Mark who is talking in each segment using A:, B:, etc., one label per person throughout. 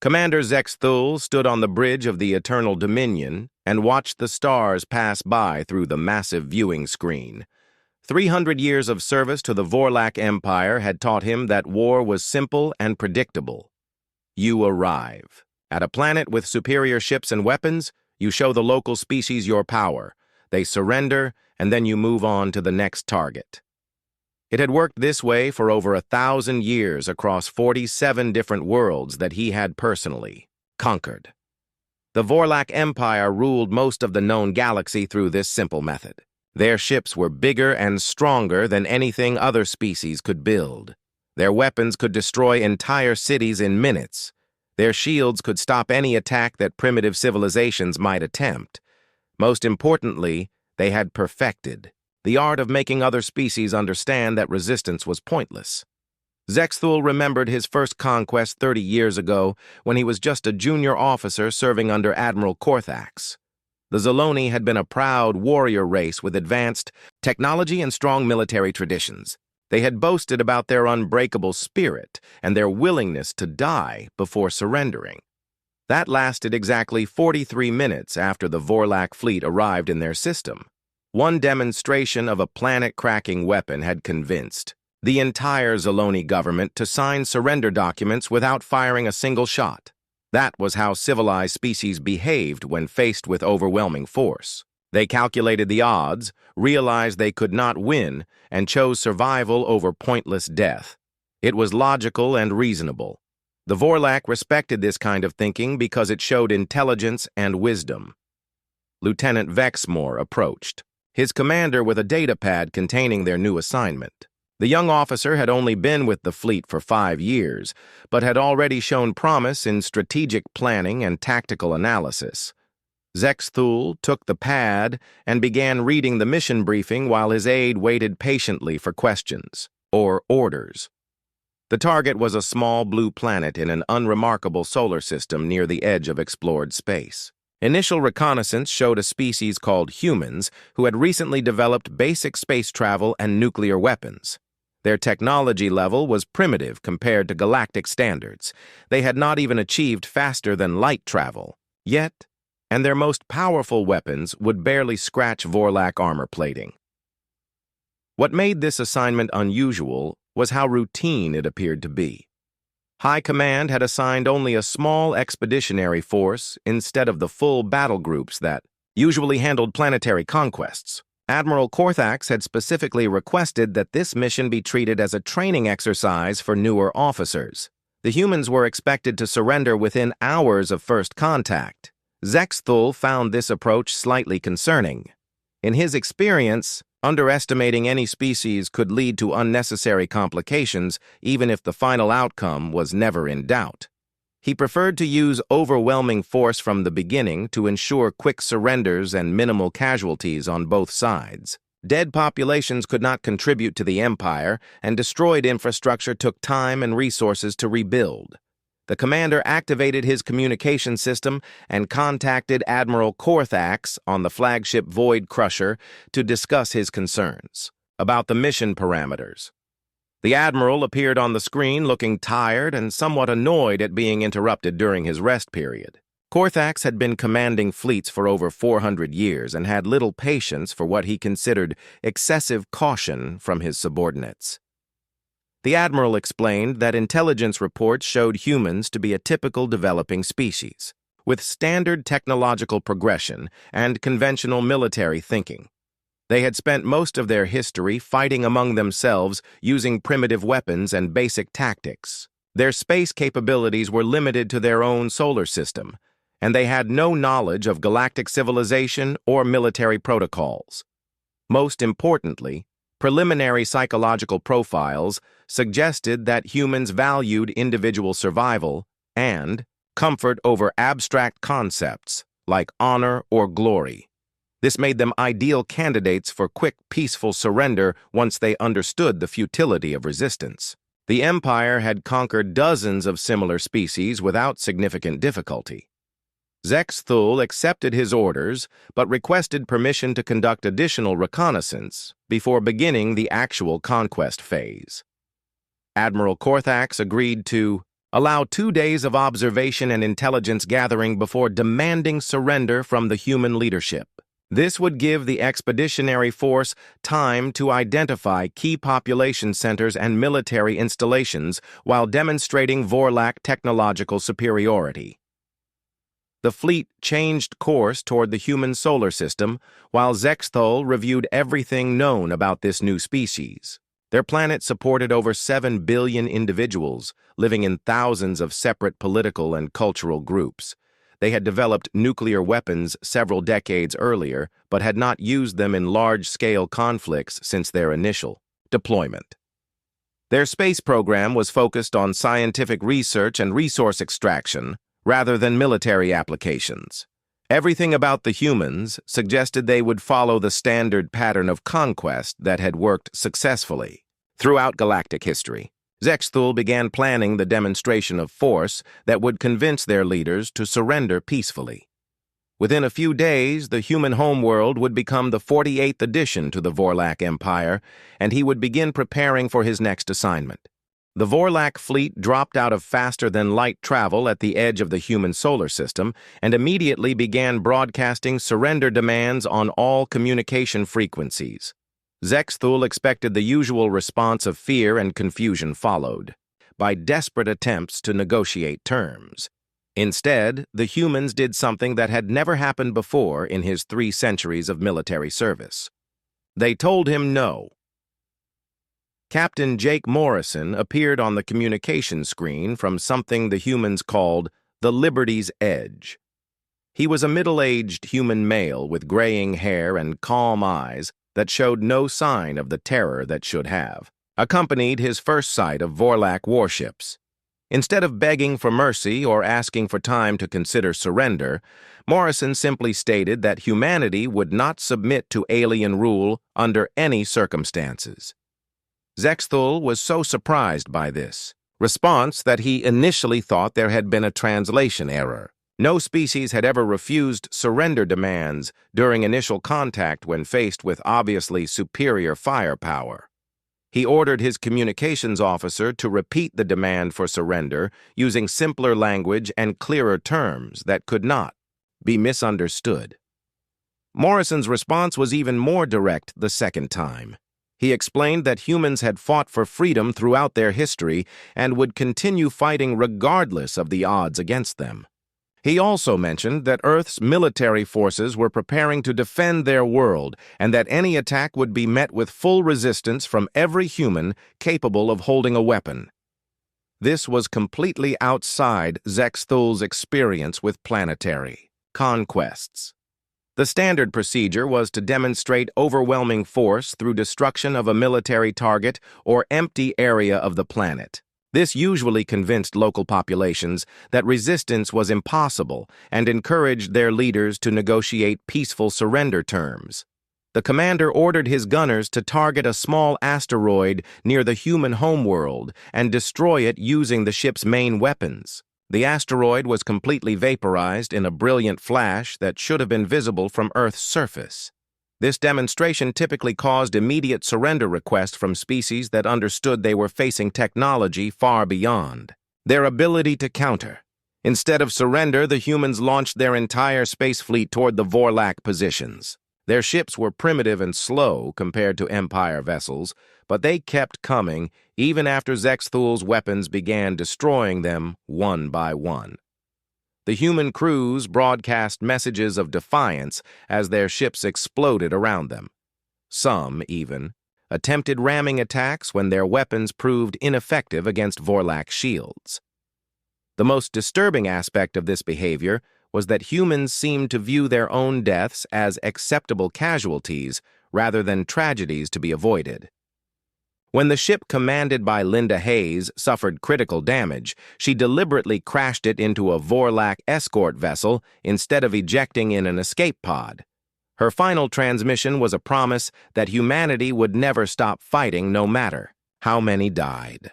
A: Commander Zexthul stood on the bridge of the Eternal Dominion and watched the stars pass by through the massive viewing screen. 300 years of service to the Vorlac Empire had taught him that war was simple and predictable. You arrive. At a planet with superior ships and weapons, you show the local species your power. They surrender, and then you move on to the next target. It had worked this way for over 1,000 years across 47 different worlds that he had personally conquered. The Vorlac Empire ruled most of the known galaxy through this simple method. Their ships were bigger and stronger than anything other species could build. Their weapons could destroy entire cities in minutes. Their shields could stop any attack that primitive civilizations might attempt. Most importantly, they had perfected the art of making other species understand that resistance was pointless. Zexthul remembered his first conquest 30 years ago when he was just a junior officer serving under Admiral Korthax. The Zoloni had been a proud warrior race with advanced technology and strong military traditions. They had boasted about their unbreakable spirit and their willingness to die before surrendering. That lasted exactly 43 minutes after the Vorlac fleet arrived in their system. One demonstration of a planet-cracking weapon had convinced the entire Zoloni government to sign surrender documents without firing a single shot. That was how civilized species behaved when faced with overwhelming force. They calculated the odds, realized they could not win, and chose survival over pointless death. It was logical and reasonable. The Vorlac respected this kind of thinking because it showed intelligence and wisdom. Lieutenant Vexmore approached, his commander with a datapad containing their new assignment. The young officer had only been with the fleet for 5 years, but had already shown promise in strategic planning and tactical analysis. Zexthul took the pad and began reading the mission briefing while his aide waited patiently for questions, or orders. The target was a small blue planet in an unremarkable solar system near the edge of explored space. Initial reconnaissance showed a species called humans who had recently developed basic space travel and nuclear weapons. Their technology level was primitive compared to galactic standards. They had not even achieved faster than light travel. Yet, and their most powerful weapons would barely scratch Vorlac armor plating. What made this assignment unusual was how routine it appeared to be. High Command had assigned only a small expeditionary force instead of the full battle groups that usually handled planetary conquests. Admiral Korthax had specifically requested that this mission be treated as a training exercise for newer officers. The humans were expected to surrender within hours of first contact. Zexthul found this approach slightly concerning. In his experience, underestimating any species could lead to unnecessary complications, even if the final outcome was never in doubt. He preferred to use overwhelming force from the beginning to ensure quick surrenders and minimal casualties on both sides. Dead populations could not contribute to the Empire, and destroyed infrastructure took time and resources to rebuild. The commander activated his communication system and contacted Admiral Korthax on the flagship Void Crusher to discuss his concerns about the mission parameters. The Admiral appeared on the screen looking tired and somewhat annoyed at being interrupted during his rest period. Korthax had been commanding fleets for over 400 years and had little patience for what he considered excessive caution from his subordinates. The Admiral explained that intelligence reports showed humans to be a typical developing species, with standard technological progression and conventional military thinking. They had spent most of their history fighting among themselves using primitive weapons and basic tactics. Their space capabilities were limited to their own solar system, and they had no knowledge of galactic civilization or military protocols. Most importantly, preliminary psychological profiles suggested that humans valued individual survival and comfort over abstract concepts like honor or glory. This made them ideal candidates for quick, peaceful surrender once they understood the futility of resistance. The Empire had conquered dozens of similar species without significant difficulty. Zexthul accepted his orders, but requested permission to conduct additional reconnaissance before beginning the actual conquest phase. Admiral Korthax agreed to Allow 2 days of observation and intelligence gathering before demanding surrender from the human leadership. This would give the expeditionary force time to identify key population centers and military installations while demonstrating Vorlac technological superiority. The fleet changed course toward the human solar system, while Zexthul reviewed everything known about this new species. Their planet supported over 7 billion individuals, living in thousands of separate political and cultural groups. They had developed nuclear weapons several decades earlier, but had not used them in large-scale conflicts since their initial deployment. Their space program was focused on scientific research and resource extraction, rather than military applications. Everything about the humans suggested they would follow the standard pattern of conquest that had worked successfully throughout galactic history. Zexthul began planning the demonstration of force that would convince their leaders to surrender peacefully. Within a few days, the human homeworld would become the 48th addition to the Vorlac Empire, and he would begin preparing for his next assignment. The Vorlac fleet dropped out of faster-than-light travel at the edge of the human solar system and immediately began broadcasting surrender demands on all communication frequencies. Zexthul expected the usual response of fear and confusion followed by desperate attempts to negotiate terms. Instead, the humans did something that had never happened before in his 3 centuries of military service. They told him no. Captain Jake Morrison appeared on the communication screen from something the humans called the Liberty's Edge. He was a middle-aged human male with graying hair and calm eyes that showed no sign of the terror that should have, accompanied his first sight of Vorlac warships. Instead of begging for mercy or asking for time to consider surrender, Morrison simply stated that humanity would not submit to alien rule under any circumstances. Zexthul was so surprised by this response that he initially thought there had been a translation error. No species had ever refused surrender demands during initial contact when faced with obviously superior firepower. He ordered his communications officer to repeat the demand for surrender using simpler language and clearer terms that could not be misunderstood. Morrison's response was even more direct the second time. He explained that humans had fought for freedom throughout their history and would continue fighting regardless of the odds against them. He also mentioned that Earth's military forces were preparing to defend their world and that any attack would be met with full resistance from every human capable of holding a weapon. This was completely outside Zexthul's experience with planetary conquests. The standard procedure was to demonstrate overwhelming force through destruction of a military target or empty area of the planet. This usually convinced local populations that resistance was impossible and encouraged their leaders to negotiate peaceful surrender terms. The commander ordered his gunners to target a small asteroid near the human homeworld and destroy it using the ship's main weapons. The asteroid was completely vaporized in a brilliant flash that should have been visible from Earth's surface. This demonstration typically caused immediate surrender requests from species that understood they were facing technology far beyond their ability to counter. Instead of surrender, the humans launched their entire space fleet toward the Vorlac positions. Their ships were primitive and slow compared to Empire vessels, but they kept coming even after Zexthul's weapons began destroying them one by one. The human crews broadcast messages of defiance as their ships exploded around them. Some, even, attempted ramming attacks when their weapons proved ineffective against Vorlac shields. The most disturbing aspect of this behavior was that humans seemed to view their own deaths as acceptable casualties rather than tragedies to be avoided. When the ship commanded by Linda Hayes suffered critical damage, she deliberately crashed it into a Vorlac escort vessel instead of ejecting in an escape pod. Her final transmission was a promise that humanity would never stop fighting no matter how many died.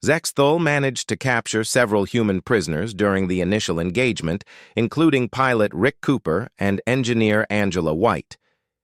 A: Zexthul managed to capture several human prisoners during the initial engagement, including pilot Rick Cooper and engineer Angela White.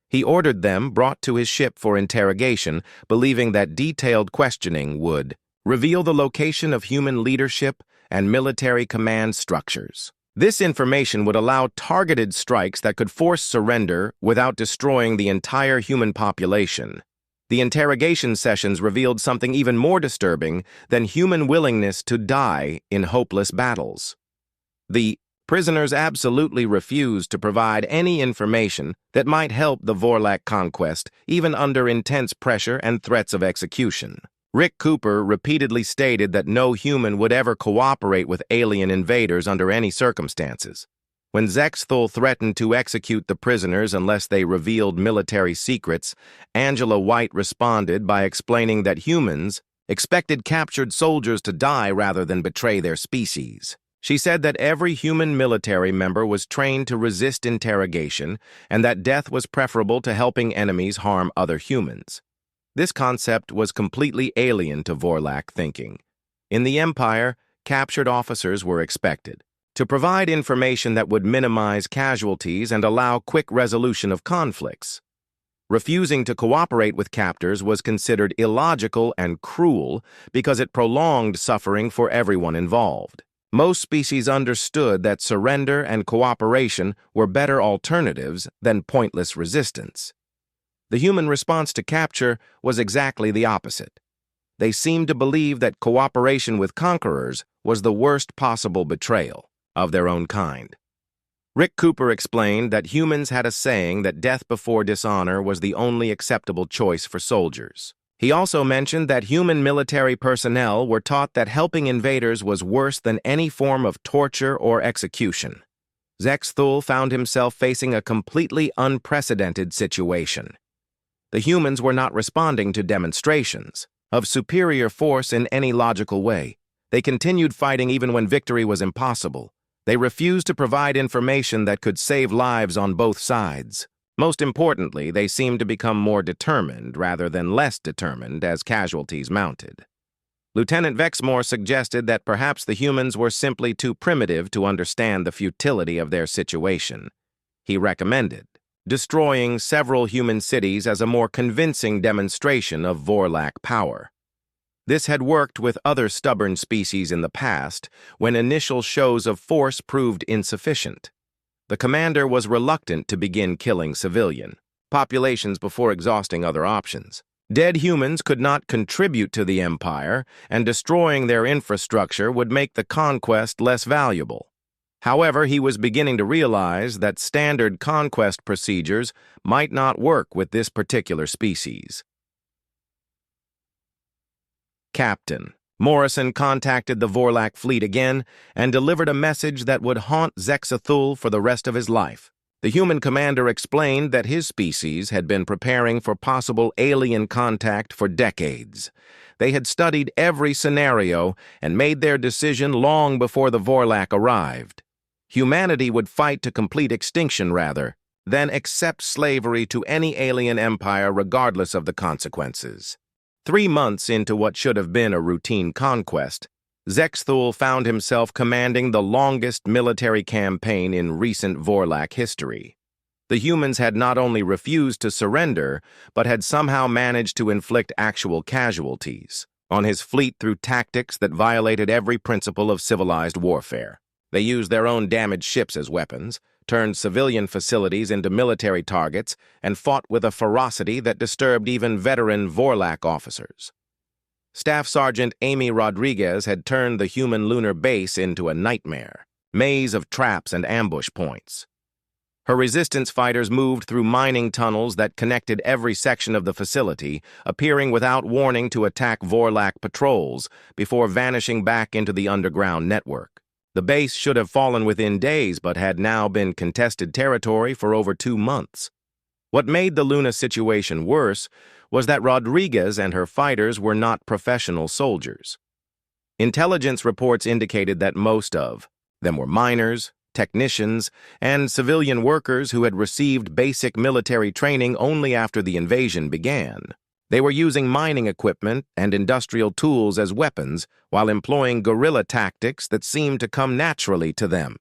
A: He ordered them brought to his ship for interrogation, believing that detailed questioning would reveal the location of human leadership and military command structures. This information would allow targeted strikes that could force surrender without destroying the entire human population. The interrogation sessions revealed something even more disturbing than human willingness to die in hopeless battles. The prisoners absolutely refused to provide any information that might help the Vorlac conquest, even under intense pressure and threats of execution. Rick Cooper repeatedly stated that no human would ever cooperate with alien invaders under any circumstances. When Zexthul threatened to execute the prisoners unless they revealed military secrets, Angela White responded by explaining that humans expected captured soldiers to die rather than betray their species. She said that every human military member was trained to resist interrogation and that death was preferable to helping enemies harm other humans. This concept was completely alien to Vorlac thinking. In the Empire, captured officers were expected to provide information that would minimize casualties and allow quick resolution of conflicts. Refusing to cooperate with captors was considered illogical and cruel because it prolonged suffering for everyone involved. Most species understood that surrender and cooperation were better alternatives than pointless resistance. The human response to capture was exactly the opposite. They seemed to believe that cooperation with conquerors was the worst possible betrayal of their own kind. Rick Cooper explained that humans had a saying that death before dishonor was the only acceptable choice for soldiers. He also mentioned that human military personnel were taught that helping invaders was worse than any form of torture or execution. Zexthul found himself facing a completely unprecedented situation. The humans were not responding to demonstrations of superior force in any logical way. They continued fighting even when victory was impossible. They refused to provide information that could save lives on both sides. Most importantly, they seemed to become more determined rather than less determined as casualties mounted. Lieutenant Vexmore suggested that perhaps the humans were simply too primitive to understand the futility of their situation. He recommended destroying several human cities as a more convincing demonstration of Vorlac power. This had worked with other stubborn species in the past when initial shows of force proved insufficient. The commander was reluctant to begin killing civilian populations before exhausting other options. Dead humans could not contribute to the Empire, and destroying their infrastructure would make the conquest less valuable. However, he was beginning to realize that standard conquest procedures might not work with this particular species. Captain Morrison contacted the Vorlac fleet again and delivered a message that would haunt Zexthul for the rest of his life. The human commander explained that his species had been preparing for possible alien contact for decades. They had studied every scenario and made their decision long before the Vorlac arrived. Humanity would fight to complete extinction rather than accept slavery to any alien empire regardless of the consequences. 3 months into what should have been a routine conquest, Zexthul found himself commanding the longest military campaign in recent Vorlac history. The humans had not only refused to surrender, but had somehow managed to inflict actual casualties on his fleet through tactics that violated every principle of civilized warfare. They used their own damaged ships as weapons, turned civilian facilities into military targets, and fought with a ferocity that disturbed even veteran Vorlac officers. Staff Sergeant Amy Rodriguez had turned the human lunar base into a nightmare, maze of traps and ambush points. Her resistance fighters moved through mining tunnels that connected every section of the facility, appearing without warning to attack Vorlac patrols before vanishing back into the underground network. The base should have fallen within days, but had now been contested territory for over 2 months. What made the Luna situation worse was that Rodriguez and her fighters were not professional soldiers. Intelligence reports indicated that most of them were miners, technicians, and civilian workers who had received basic military training only after the invasion began. They were using mining equipment and industrial tools as weapons while employing guerrilla tactics that seemed to come naturally to them.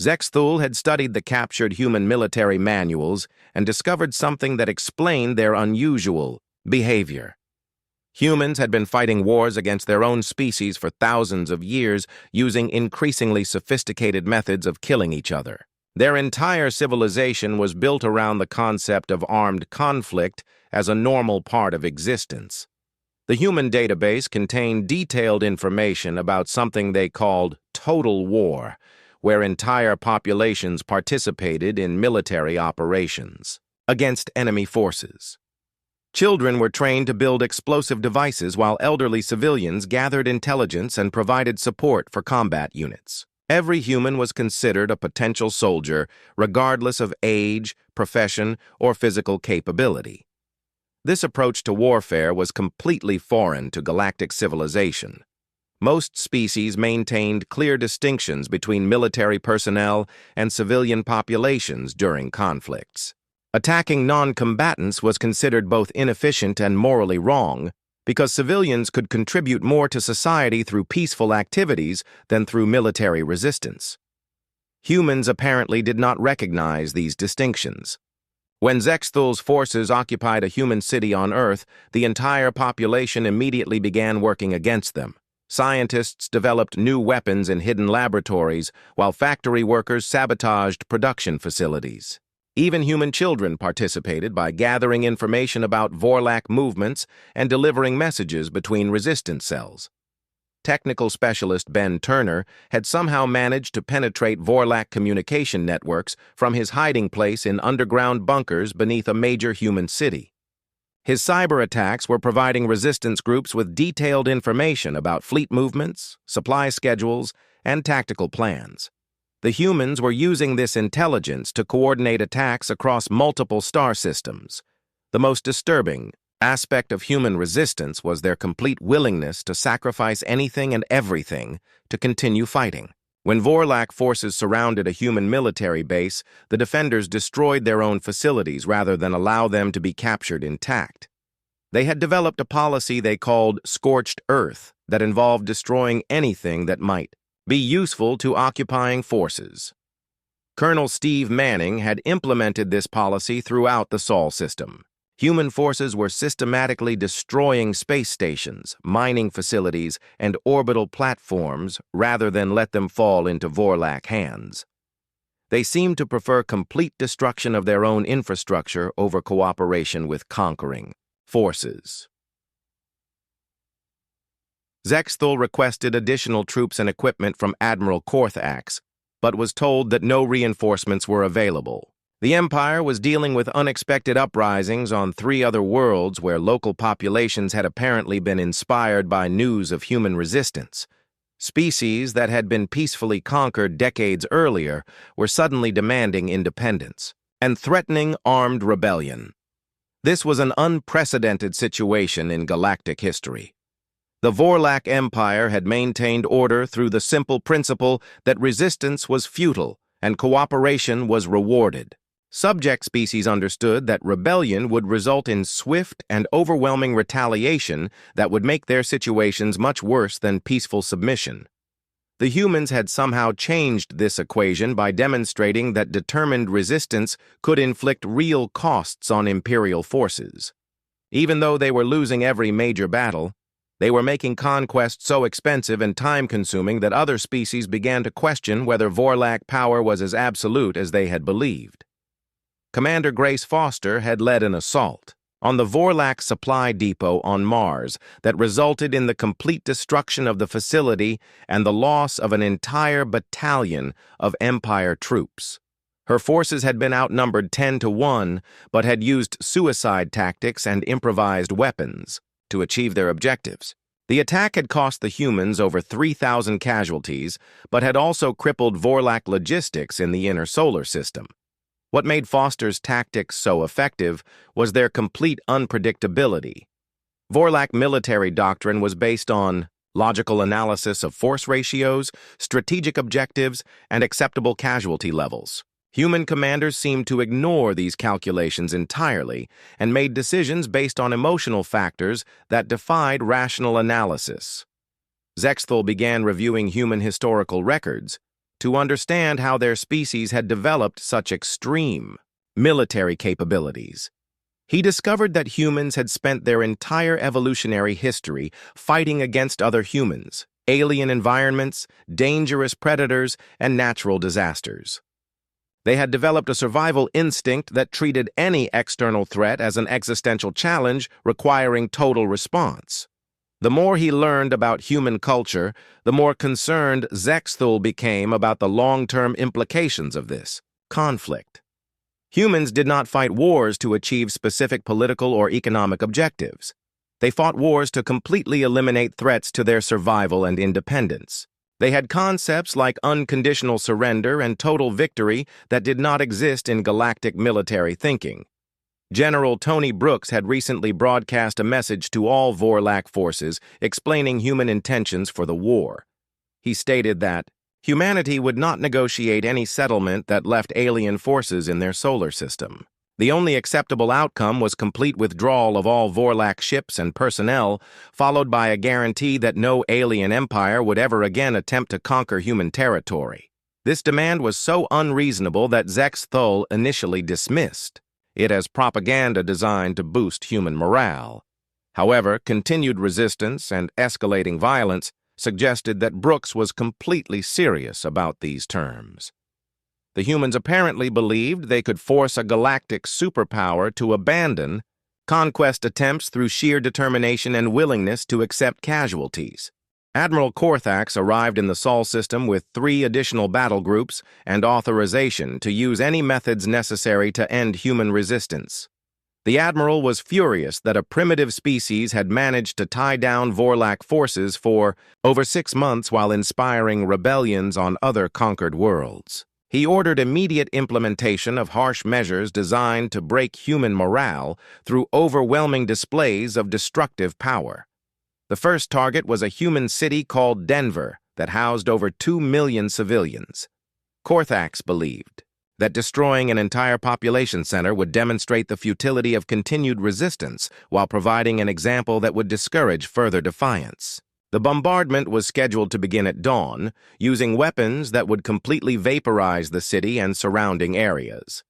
A: Zexthul had studied the captured human military manuals and discovered something that explained their unusual behavior. Humans had been fighting wars against their own species for thousands of years using increasingly sophisticated methods of killing each other. Their entire civilization was built around the concept of armed conflict as a normal part of existence. The human database contained detailed information about something they called total war, where entire populations participated in military operations against enemy forces. Children were trained to build explosive devices while elderly civilians gathered intelligence and provided support for combat units. Every human was considered a potential soldier, regardless of age, profession, or physical capability. This approach to warfare was completely foreign to galactic civilization. Most species maintained clear distinctions between military personnel and civilian populations during conflicts. Attacking non-combatants was considered both inefficient and morally wrong, because civilians could contribute more to society through peaceful activities than through military resistance. Humans apparently did not recognize these distinctions. When Zextul's forces occupied a human city on Earth, the entire population immediately began working against them. Scientists developed new weapons in hidden laboratories, while factory workers sabotaged production facilities. Even human children participated by gathering information about Vorlac movements and delivering messages between resistance cells. Technical specialist Ben Turner had somehow managed to penetrate Vorlac communication networks from his hiding place in underground bunkers beneath a major human city. His cyber attacks were providing resistance groups with detailed information about fleet movements, supply schedules, and tactical plans. The humans were using this intelligence to coordinate attacks across multiple star systems. The most disturbing aspect of human resistance was their complete willingness to sacrifice anything and everything to continue fighting. When Vorlac forces surrounded a human military base, the defenders destroyed their own facilities rather than allow them to be captured intact. They had developed a policy they called Scorched Earth that involved destroying anything that might be useful to occupying forces. Colonel Steve Manning had implemented this policy throughout the Sol system. Human forces were systematically destroying space stations, mining facilities, and orbital platforms rather than let them fall into Vorlac hands. They seemed to prefer complete destruction of their own infrastructure over cooperation with conquering forces. Zextul requested additional troops and equipment from Admiral Korthax, but was told that no reinforcements were available. The Empire was dealing with unexpected uprisings on 3 other worlds where local populations had apparently been inspired by news of human resistance. Species that had been peacefully conquered decades earlier were suddenly demanding independence and threatening armed rebellion. This was an unprecedented situation in galactic history. The Vorlac Empire had maintained order through the simple principle that resistance was futile and cooperation was rewarded. Subject species understood that rebellion would result in swift and overwhelming retaliation that would make their situations much worse than peaceful submission. The humans had somehow changed this equation by demonstrating that determined resistance could inflict real costs on Imperial forces. Even though they were losing every major battle, they were making conquest so expensive and time-consuming that other species began to question whether Vorlac power was as absolute as they had believed. Commander Grace Foster had led an assault on the Vorlac supply depot on Mars that resulted in the complete destruction of the facility and the loss of an entire battalion of Empire troops. Her forces had been outnumbered 10-1, but had used suicide tactics and improvised weapons to achieve their objectives. The attack had cost the humans over 3,000 casualties, but had also crippled Vorlac logistics in the inner solar system. What made Foster's tactics so effective was their complete unpredictability. Vorlac military doctrine was based on logical analysis of force ratios, strategic objectives, and acceptable casualty levels. Human commanders seemed to ignore these calculations entirely and made decisions based on emotional factors that defied rational analysis. Zextul began reviewing human historical records to understand how their species had developed such extreme military capabilities. He discovered that humans had spent their entire evolutionary history fighting against other humans, alien environments, dangerous predators, and natural disasters. They had developed a survival instinct that treated any external threat as an existential challenge requiring total response. The more he learned about human culture, the more concerned Zexthul became about the long-term implications of this conflict. Humans did not fight wars to achieve specific political or economic objectives. They fought wars to completely eliminate threats to their survival and independence. They had concepts like unconditional surrender and total victory that did not exist in galactic military thinking. General Tony Brooks had recently broadcast a message to all Vorlac forces explaining human intentions for the war. He stated that humanity would not negotiate any settlement that left alien forces in their solar system. The only acceptable outcome was complete withdrawal of all Vorlac ships and personnel, followed by a guarantee that no alien empire would ever again attempt to conquer human territory. This demand was so unreasonable that Zexthul initially dismissed it as propaganda designed to boost human morale. However, continued resistance and escalating violence suggested that Brooks was completely serious about these terms. The humans apparently believed they could force a galactic superpower to abandon conquest attempts through sheer determination and willingness to accept casualties. Admiral Korthax arrived in the Sol system with 3 additional battle groups and authorization to use any methods necessary to end human resistance. The Admiral was furious that a primitive species had managed to tie down Vorlac forces for over 6 months while inspiring rebellions on other conquered worlds. He ordered immediate implementation of harsh measures designed to break human morale through overwhelming displays of destructive power. The first target was a human city called Denver that housed over 2 million civilians. Korthax believed that destroying an entire population center would demonstrate the futility of continued resistance while providing an example that would discourage further defiance. The bombardment was scheduled to begin at dawn, using weapons that would completely vaporize the city and surrounding areas.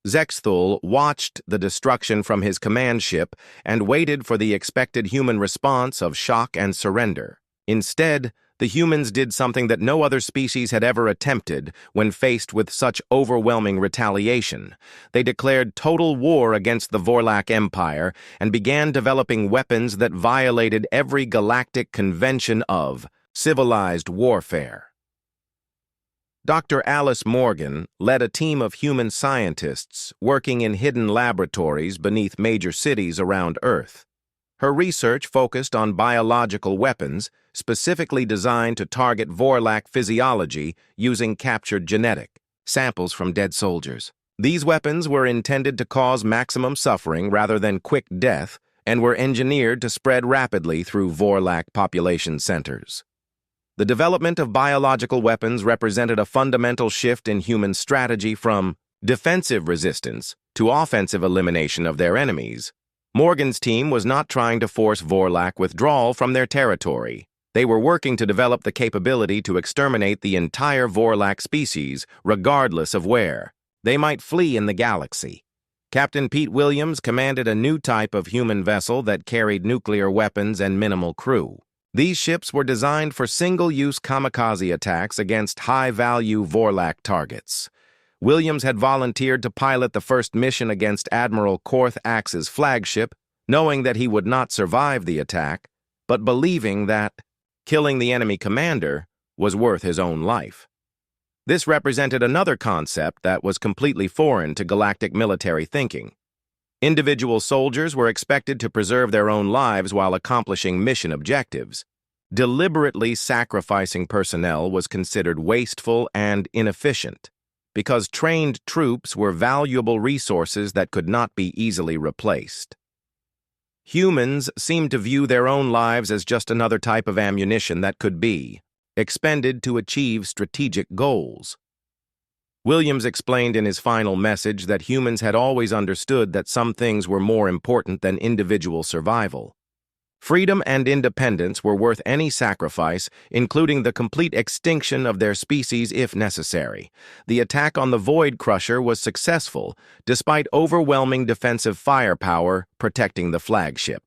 A: Zexthul watched the destruction from his command ship and waited for the expected human response of shock and surrender. Instead, the humans did something that no other species had ever attempted when faced with such overwhelming retaliation. They declared total war against the Vorlac Empire and began developing weapons that violated every galactic convention of civilized warfare. Dr. Alice Morgan led a team of human scientists working in hidden laboratories beneath major cities around Earth. Her research focused on biological weapons, specifically designed to target Vorlac physiology using captured genetic samples from dead soldiers. These weapons were intended to cause maximum suffering rather than quick death and were engineered to spread rapidly through Vorlac population centers. The development of biological weapons represented a fundamental shift in human strategy from defensive resistance to offensive elimination of their enemies. Morgan's team was not trying to force Vorlac withdrawal from their territory. They were working to develop the capability to exterminate the entire Vorlac species, regardless of where they might flee in the galaxy. Captain Pete Williams commanded a new type of human vessel that carried nuclear weapons and minimal crew. These ships were designed for single-use kamikaze attacks against high-value Vorlac targets. Williams had volunteered to pilot the first mission against Admiral Korthax's flagship, knowing that he would not survive the attack, but believing that killing the enemy commander was worth his own life. This represented another concept that was completely foreign to galactic military thinking. Individual soldiers were expected to preserve their own lives while accomplishing mission objectives. Deliberately sacrificing personnel was considered wasteful and inefficient, because trained troops were valuable resources that could not be easily replaced. Humans seemed to view their own lives as just another type of ammunition that could be expended to achieve strategic goals. Williams explained in his final message that humans had always understood that some things were more important than individual survival. Freedom and independence were worth any sacrifice, including the complete extinction of their species if necessary. The attack on the Void Crusher was successful, despite overwhelming defensive firepower protecting the flagship.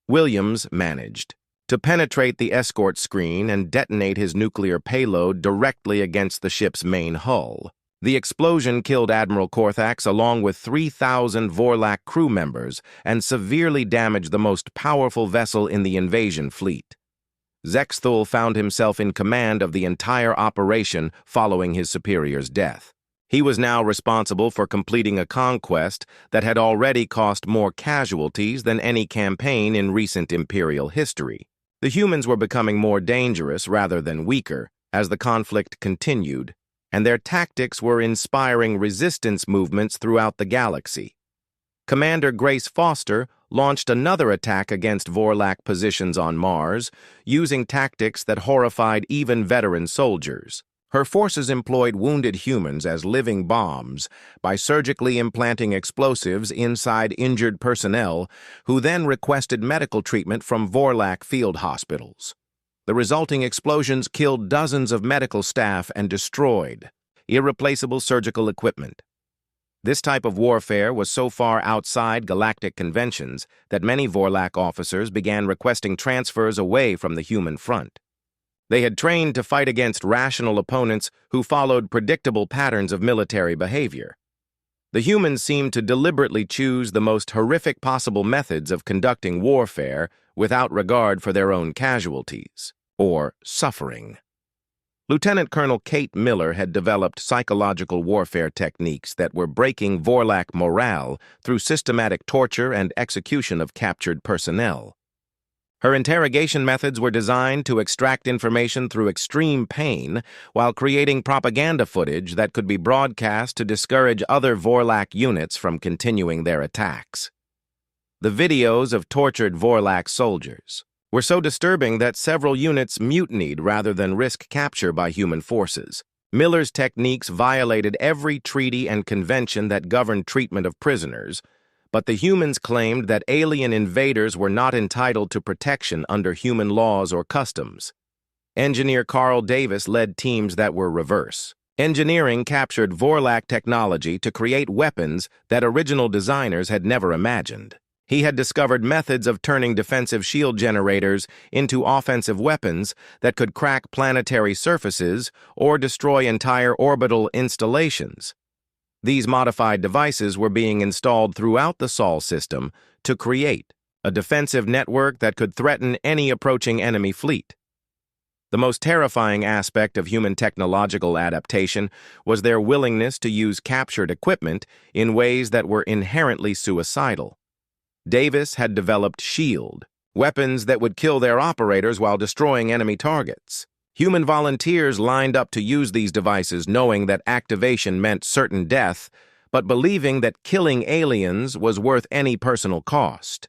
A: Williams managed to penetrate the escort screen and detonate his nuclear payload directly against the ship's main hull. The explosion killed Admiral Korthax along with 3,000 Vorlac crew members and severely damaged the most powerful vessel in the invasion fleet. Zexthul found himself in command of the entire operation following his superior's death. He was now responsible for completing a conquest that had already cost more casualties than any campaign in recent Imperial history. The humans were becoming more dangerous rather than weaker as the conflict continued, and their tactics were inspiring resistance movements throughout the galaxy. Commander Grace Foster launched another attack against Vorlac positions on Mars, using tactics that horrified even veteran soldiers. Her forces employed wounded humans as living bombs by surgically implanting explosives inside injured personnel, who then requested medical treatment from Vorlac field hospitals. The resulting explosions killed dozens of medical staff and destroyed irreplaceable surgical equipment. This type of warfare was so far outside galactic conventions that many Vorlac officers began requesting transfers away from the human front. They had trained to fight against rational opponents who followed predictable patterns of military behavior. The humans seemed to deliberately choose the most horrific possible methods of conducting warfare without regard for their own casualties or suffering. Lieutenant Colonel Kate Miller had developed psychological warfare techniques that were breaking Vorlac morale through systematic torture and execution of captured personnel. Her interrogation methods were designed to extract information through extreme pain while creating propaganda footage that could be broadcast to discourage other Vorlac units from continuing their attacks. The videos of tortured Vorlac soldiers were so disturbing that several units mutinied rather than risk capture by human forces. Miller's techniques violated every treaty and convention that governed treatment of prisoners, but the humans claimed that alien invaders were not entitled to protection under human laws or customs. Engineer Carl Davis led teams that were reverse. Engineering captured Vorlac technology to create weapons that original designers had never imagined. He had discovered methods of turning defensive shield generators into offensive weapons that could crack planetary surfaces or destroy entire orbital installations. These modified devices were being installed throughout the Sol system to create a defensive network that could threaten any approaching enemy fleet. The most terrifying aspect of human technological adaptation was their willingness to use captured equipment in ways that were inherently suicidal. Davis had developed SHIELD, weapons that would kill their operators while destroying enemy targets. Human volunteers lined up to use these devices knowing that activation meant certain death, but believing that killing aliens was worth any personal cost.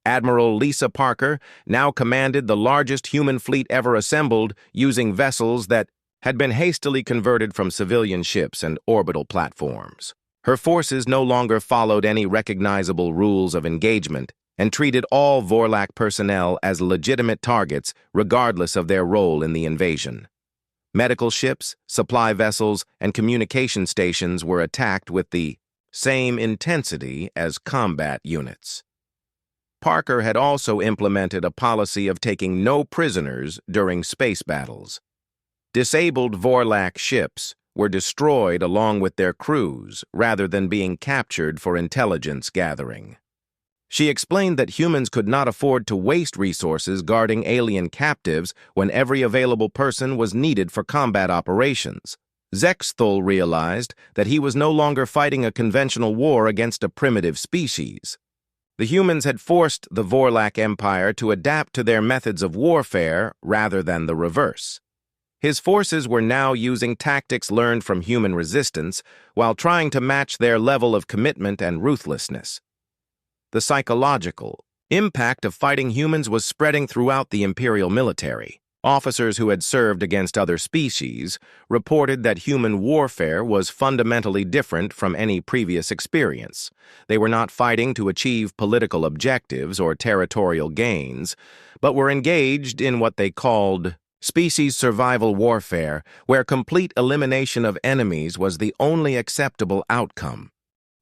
A: Admiral Lisa Parker now commanded the largest human fleet ever assembled using vessels that had been hastily converted from civilian ships and orbital platforms. Her forces no longer followed any recognizable rules of engagement and treated all Vorlac personnel as legitimate targets regardless of their role in the invasion. Medical ships, supply vessels, and communication stations were attacked with the same intensity as combat units. Parker had also implemented a policy of taking no prisoners during space battles. Disabled Vorlac ships were destroyed along with their crews rather than being captured for intelligence gathering. She explained that humans could not afford to waste resources guarding alien captives when every available person was needed for combat operations. Zexthul realized that he was no longer fighting a conventional war against a primitive species. The humans had forced the Vorlac Empire to adapt to their methods of warfare rather than the reverse. His forces were now using tactics learned from human resistance while trying to match their level of commitment and ruthlessness. The psychological impact of fighting humans was spreading throughout the Imperial military. Officers who had served against other species reported that human warfare was fundamentally different from any previous experience. They were not fighting to achieve political objectives or territorial gains, but were engaged in what they called species survival warfare, where complete elimination of enemies was the only acceptable outcome.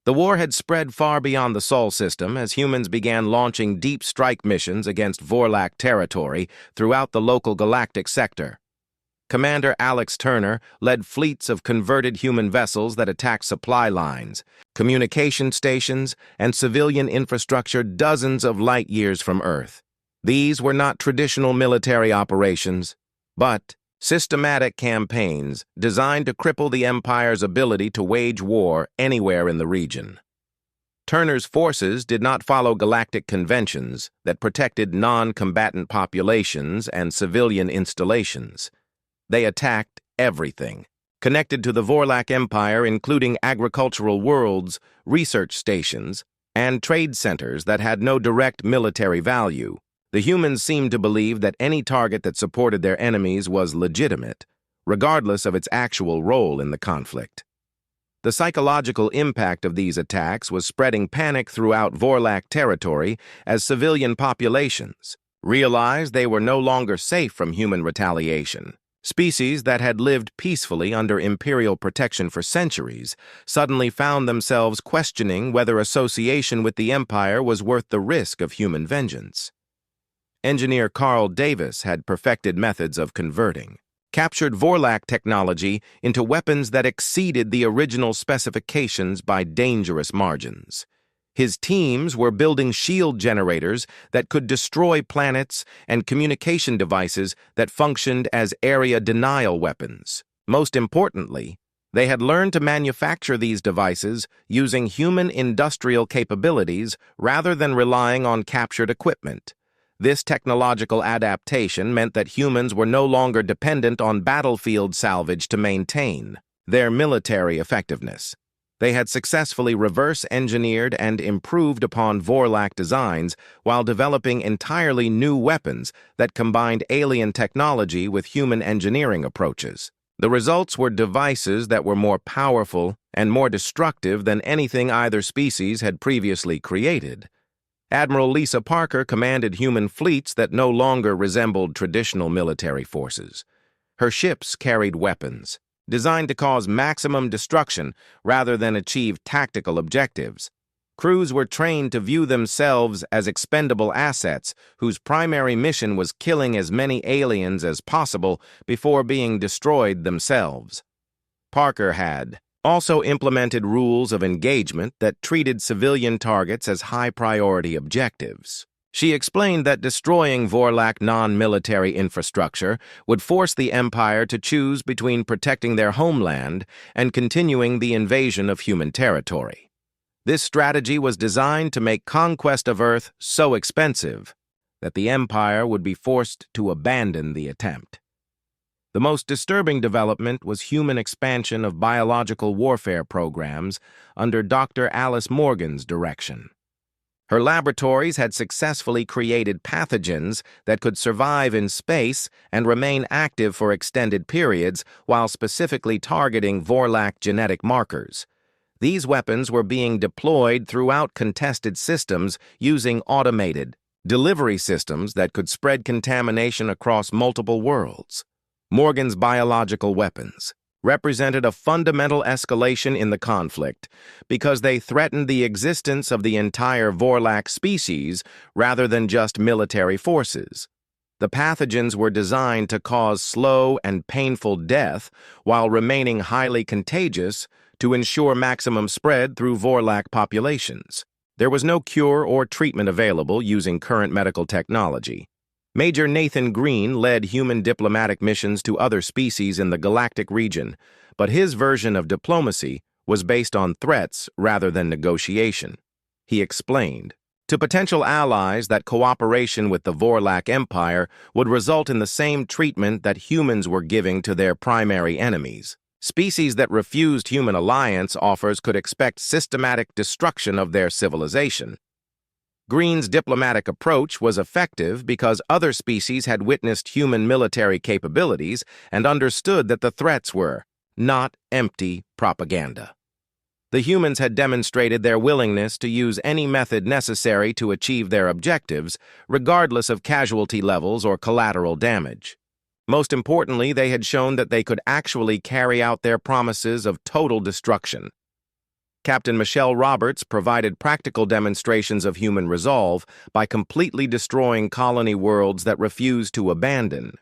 A: The war had spread far beyond the Sol system as humans began launching deep strike missions against Vorlac territory throughout the local galactic sector. Commander Alex Turner led fleets of converted human vessels that attacked supply lines, communication stations, and civilian infrastructure dozens of light years from Earth. These were not traditional military operations, but systematic campaigns designed to cripple the Empire's ability to wage war anywhere in the region. Turner's forces did not follow galactic conventions that protected non-combatant populations and civilian installations. They attacked everything connected to the Vorlac Empire, including agricultural worlds, research stations, and trade centers that had no direct military value. The humans seemed to believe that any target that supported their enemies was legitimate, regardless of its actual role in the conflict. The psychological impact of these attacks was spreading panic throughout Vorlac territory as civilian populations realized they were no longer safe from human retaliation. Species that had lived peacefully under Imperial protection for centuries suddenly found themselves questioning whether association with the Empire was worth the risk of human vengeance. Engineer Carl Davis had perfected methods of converting, captured Vorlac technology into weapons that exceeded the original specifications by dangerous margins. His teams were building shield generators that could destroy planets and communication devices that functioned as area denial weapons. Most importantly, they had learned to manufacture these devices using human industrial capabilities rather than relying on captured equipment. This technological adaptation meant that humans were no longer dependent on battlefield salvage to maintain their military effectiveness. They had successfully reverse-engineered and improved upon Vorlac designs while developing entirely new weapons that combined alien technology with human engineering approaches. The results were devices that were more powerful and more destructive than anything either species had previously created. Admiral Lisa Parker commanded human fleets that no longer resembled traditional military forces. Her ships carried weapons, designed to cause maximum destruction rather than achieve tactical objectives. Crews were trained to view themselves as expendable assets whose primary mission was killing as many aliens as possible before being destroyed themselves. Parker had also implemented rules of engagement that treated civilian targets as high-priority objectives. She explained that destroying Vorlac non-military infrastructure would force the Empire to choose between protecting their homeland and continuing the invasion of human territory. This strategy was designed to make conquest of Earth so expensive that the Empire would be forced to abandon the attempt. The most disturbing development was human expansion of biological warfare programs under Dr. Alice Morgan's direction. Her laboratories had successfully created pathogens that could survive in space and remain active for extended periods while specifically targeting Vorlac genetic markers. These weapons were being deployed throughout contested systems using automated delivery systems that could spread contamination across multiple worlds. Morgan's biological weapons represented a fundamental escalation in the conflict because they threatened the existence of the entire Vorlac species rather than just military forces. The pathogens were designed to cause slow and painful death while remaining highly contagious to ensure maximum spread through Vorlac populations. There was no cure or treatment available using current medical technology. Major Nathan Green led human diplomatic missions to other species in the galactic region, but his version of diplomacy was based on threats rather than negotiation. He explained to potential allies that cooperation with the Vorlac Empire would result in the same treatment that humans were giving to their primary enemies. Species that refused human alliance offers could expect systematic destruction of their civilization. Green's diplomatic approach was effective because other species had witnessed human military capabilities and understood that the threats were not empty propaganda. The humans had demonstrated their willingness to use any method necessary to achieve their objectives, regardless of casualty levels or collateral damage. Most importantly, they had shown that they could actually carry out their promises of total destruction. Captain Michelle Roberts provided practical demonstrations of human resolve by completely destroying colony worlds that refused to abandon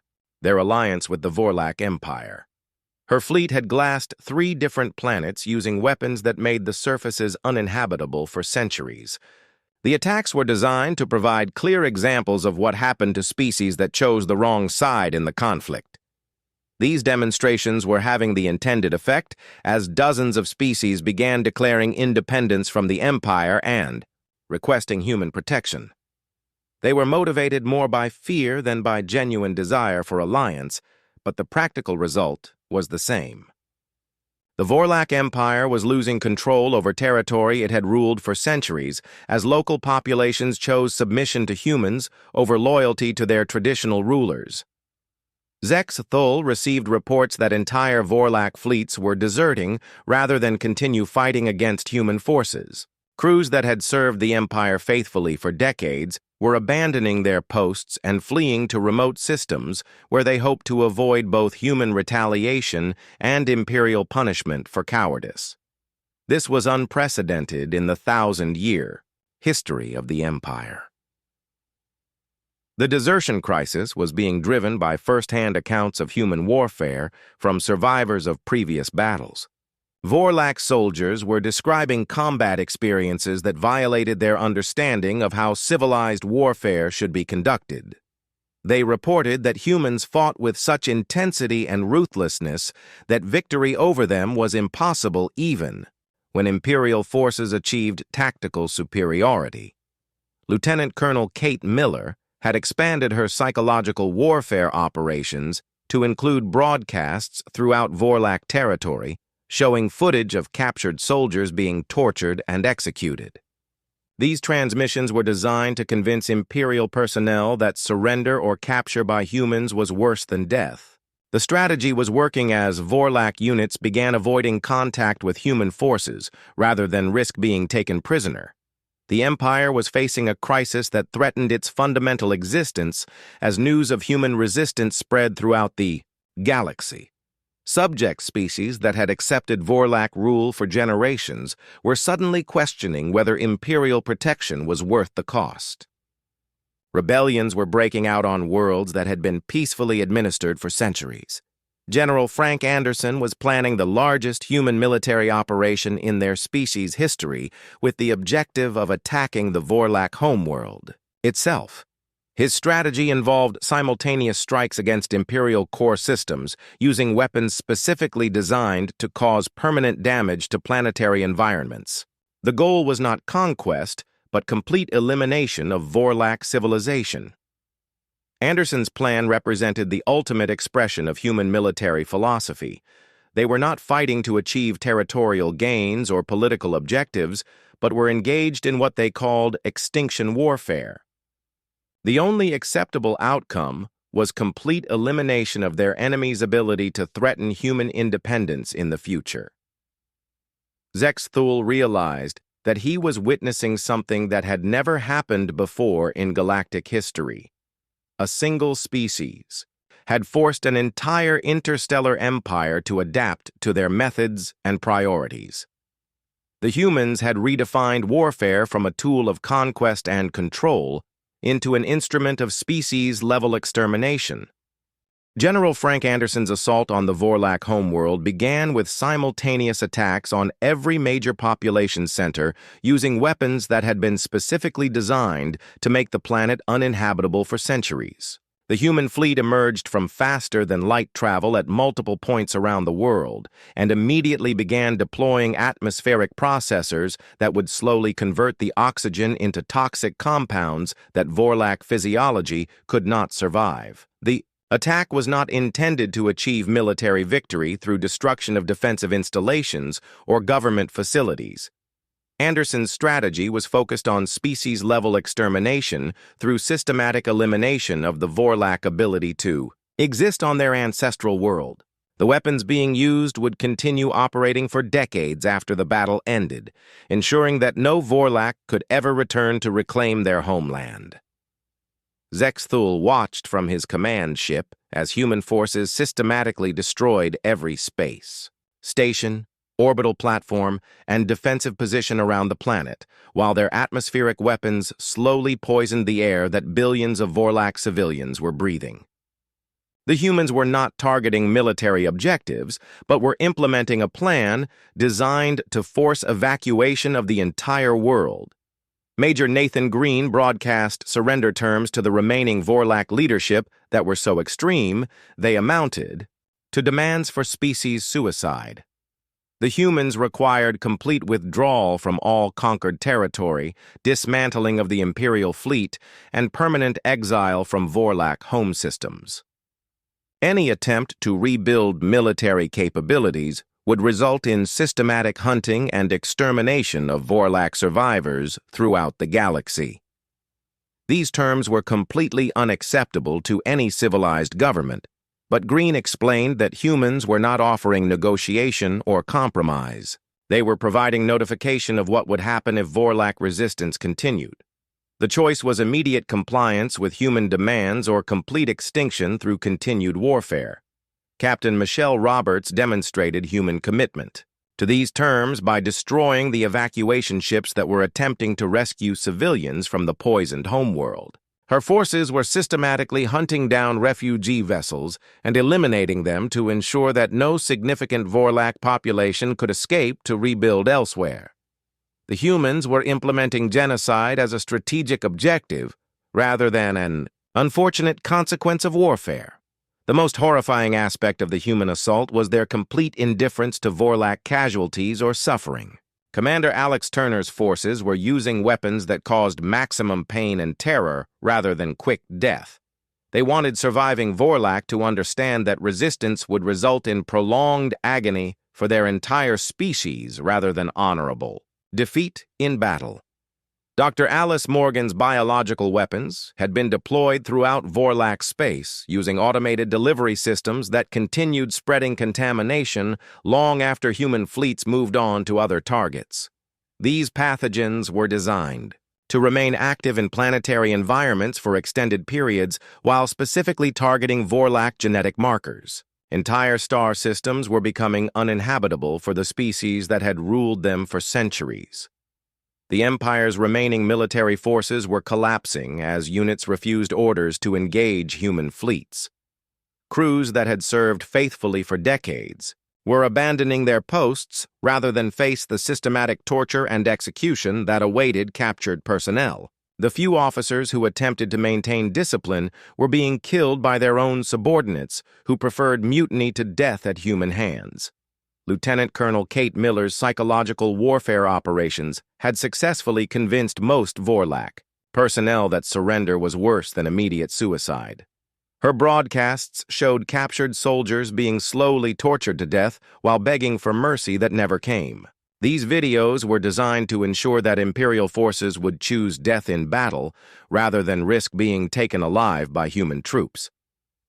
A: their alliance with the Vorlac Empire. Her fleet had glassed 3 different planets using weapons that made the surfaces uninhabitable for centuries. The attacks were designed to provide clear examples of what happened to species that chose the wrong side in the conflict. These demonstrations were having the intended effect as dozens of species began declaring independence from the Empire and requesting human protection. They were motivated more by fear than by genuine desire for alliance, but the practical result was the same. The Vorlac Empire was losing control over territory it had ruled for centuries as local populations chose submission to humans over loyalty to their traditional rulers. Zex Thul received reports that entire Vorlac fleets were deserting rather than continue fighting against human forces. Crews that had served the Empire faithfully for decades were abandoning their posts and fleeing to remote systems where they hoped to avoid both human retaliation and Imperial punishment for cowardice. This was unprecedented in the 1,000-year history of the Empire. The desertion crisis was being driven by first-hand accounts of human warfare from survivors of previous battles. Vorlac soldiers were describing combat experiences that violated their understanding of how civilized warfare should be conducted. They reported that humans fought with such intensity and ruthlessness that victory over them was impossible even when Imperial forces achieved tactical superiority. Lieutenant Colonel Kate Miller had expanded her psychological warfare operations to include broadcasts throughout Vorlac territory, showing footage of captured soldiers being tortured and executed. These transmissions were designed to convince Imperial personnel that surrender or capture by humans was worse than death. The strategy was working as Vorlac units began avoiding contact with human forces rather than risk being taken prisoner. The Empire was facing a crisis that threatened its fundamental existence as news of human resistance spread throughout the galaxy. Subject species that had accepted Vorlac rule for generations were suddenly questioning whether Imperial protection was worth the cost. Rebellions were breaking out on worlds that had been peacefully administered for centuries. General Frank Anderson was planning the largest human military operation in their species' history with the objective of attacking the Vorlac homeworld itself. His strategy involved simultaneous strikes against Imperial core systems, using weapons specifically designed to cause permanent damage to planetary environments. The goal was not conquest, but complete elimination of Vorlac civilization. Anderson's plan represented the ultimate expression of human military philosophy. They were not fighting to achieve territorial gains or political objectives, but were engaged in what they called extinction warfare. The only acceptable outcome was complete elimination of their enemy's ability to threaten human independence in the future. Zex Thul realized that he was witnessing something that had never happened before in galactic history. A single species had forced an entire interstellar empire to adapt to their methods and priorities. The humans had redefined warfare from a tool of conquest and control into an instrument of species-level extermination. General Frank Anderson's assault on the Vorlac homeworld began with simultaneous attacks on every major population center using weapons that had been specifically designed to make the planet uninhabitable for centuries. The human fleet emerged from faster-than-light travel at multiple points around the world and immediately began deploying atmospheric processors that would slowly convert the oxygen into toxic compounds that Vorlac physiology could not survive. The attack was not intended to achieve military victory through destruction of defensive installations or government facilities. Anderson's strategy was focused on species-level extermination through systematic elimination of the Vorlac ability to exist on their ancestral world. The weapons being used would continue operating for decades after the battle ended, ensuring that no Vorlac could ever return to reclaim their homeland. Zexthul watched from his command ship as human forces systematically destroyed every space, station, orbital platform, and defensive position around the planet, while their atmospheric weapons slowly poisoned the air that billions of Vorlac civilians were breathing. The humans were not targeting military objectives, but were implementing a plan designed to force evacuation of the entire world. Major Nathan Green broadcast surrender terms to the remaining Vorlac leadership that were so extreme, they amounted to demands for species suicide. The humans required complete withdrawal from all conquered territory, dismantling of the Imperial fleet, and permanent exile from Vorlac home systems. Any attempt to rebuild military capabilities would result in systematic hunting and extermination of Vorlac survivors throughout the galaxy. These terms were completely unacceptable to any civilized government, but Green explained that humans were not offering negotiation or compromise. They were providing notification of what would happen if Vorlac resistance continued. The choice was immediate compliance with human demands or complete extinction through continued warfare. Captain Michelle Roberts demonstrated human commitment to these terms by destroying the evacuation ships that were attempting to rescue civilians from the poisoned homeworld. Her forces were systematically hunting down refugee vessels and eliminating them to ensure that no significant Vorlac population could escape to rebuild elsewhere. The humans were implementing genocide as a strategic objective rather than an unfortunate consequence of warfare. The most horrifying aspect of the human assault was their complete indifference to Vorlac casualties or suffering. Commander Alex Turner's forces were using weapons that caused maximum pain and terror rather than quick death. They wanted surviving Vorlac to understand that resistance would result in prolonged agony for their entire species rather than honorable defeat in battle. Dr. Alice Morgan's biological weapons had been deployed throughout Vorlac space using automated delivery systems that continued spreading contamination long after human fleets moved on to other targets. These pathogens were designed to remain active in planetary environments for extended periods while specifically targeting Vorlac genetic markers. Entire star systems were becoming uninhabitable for the species that had ruled them for centuries. The Empire's remaining military forces were collapsing as units refused orders to engage human fleets. Crews that had served faithfully for decades were abandoning their posts rather than face the systematic torture and execution that awaited captured personnel. The few officers who attempted to maintain discipline were being killed by their own subordinates who preferred mutiny to death at human hands. Lieutenant Colonel Kate Miller's psychological warfare operations had successfully convinced most Vorlac personnel that surrender was worse than immediate suicide. Her broadcasts showed captured soldiers being slowly tortured to death while begging for mercy that never came. These videos were designed to ensure that Imperial forces would choose death in battle rather than risk being taken alive by human troops.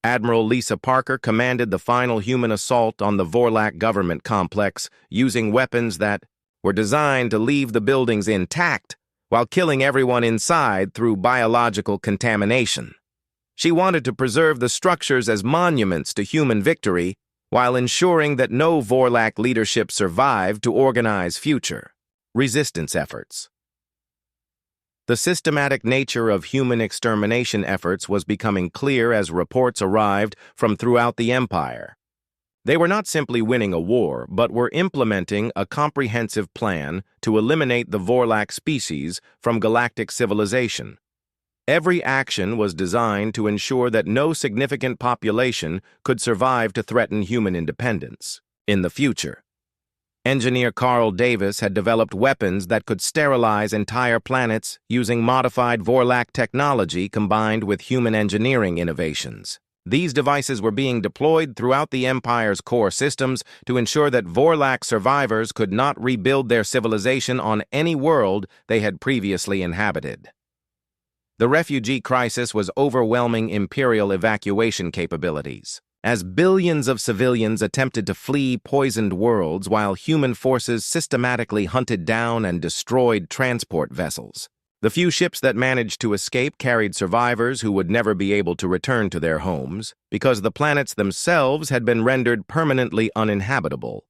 A: Admiral Lisa Parker commanded the final human assault on the Vorlac government complex using weapons that were designed to leave the buildings intact while killing everyone inside through biological contamination. She wanted to preserve the structures as monuments to human victory while ensuring that no Vorlac leadership survived to organize future resistance efforts. The systematic nature of human extermination efforts was becoming clear as reports arrived from throughout the Empire. They were not simply winning a war, but were implementing a comprehensive plan to eliminate the Vorlac species from galactic civilization. Every action was designed to ensure that no significant population could survive to threaten human independence in the future. Engineer Carl Davis had developed weapons that could sterilize entire planets using modified Vorlac technology combined with human engineering innovations. These devices were being deployed throughout the Empire's core systems to ensure that Vorlac survivors could not rebuild their civilization on any world they had previously inhabited. The refugee crisis was overwhelming Imperial evacuation capabilities, as billions of civilians attempted to flee poisoned worlds while human forces systematically hunted down and destroyed transport vessels. The few ships that managed to escape carried survivors who would never be able to return to their homes because the planets themselves had been rendered permanently uninhabitable.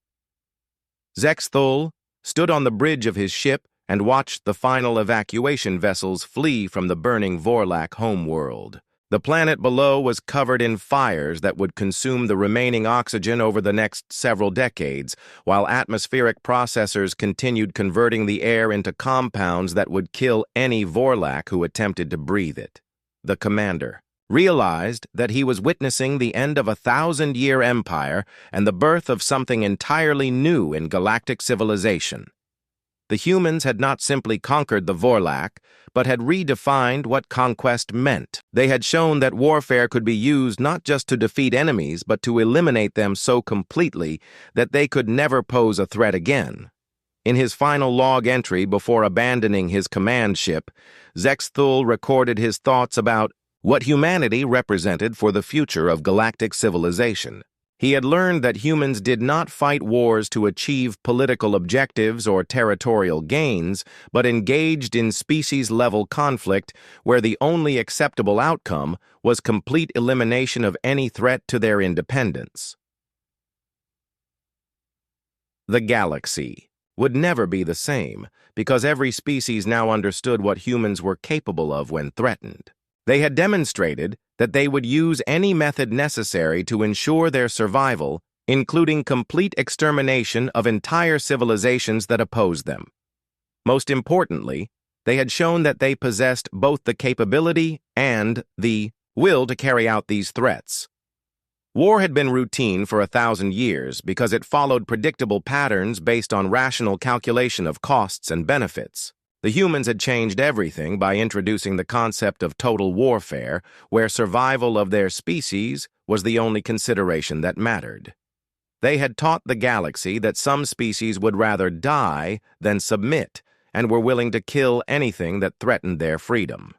A: Zexthul stood on the bridge of his ship and watched the final evacuation vessels flee from the burning Vorlac homeworld. The planet below was covered in fires that would consume the remaining oxygen over the next several decades, while atmospheric processors continued converting the air into compounds that would kill any Vorlac who attempted to breathe it. The commander realized that he was witnessing the end of a 1,000-year empire and the birth of something entirely new in galactic civilization. The humans had not simply conquered the Vorlac, but had redefined what conquest meant. They had shown that warfare could be used not just to defeat enemies, but to eliminate them so completely that they could never pose a threat again. In his final log entry before abandoning his command ship, Zexthul recorded his thoughts about what humanity represented for the future of galactic civilization. He had learned that humans did not fight wars to achieve political objectives or territorial gains, but engaged in species-level conflict where the only acceptable outcome was complete elimination of any threat to their independence. The galaxy would never be the same because every species now understood what humans were capable of when threatened. They had demonstrated that they would use any method necessary to ensure their survival, including complete extermination of entire civilizations that opposed them. Most importantly, they had shown that they possessed both the capability and the will to carry out these threats. War had been routine for 1,000 years because it followed predictable patterns based on rational calculation of costs and benefits. The humans had changed everything by introducing the concept of total warfare, where survival of their species was the only consideration that mattered. They had taught the galaxy that some species would rather die than submit, and were willing to kill anything that threatened their freedom.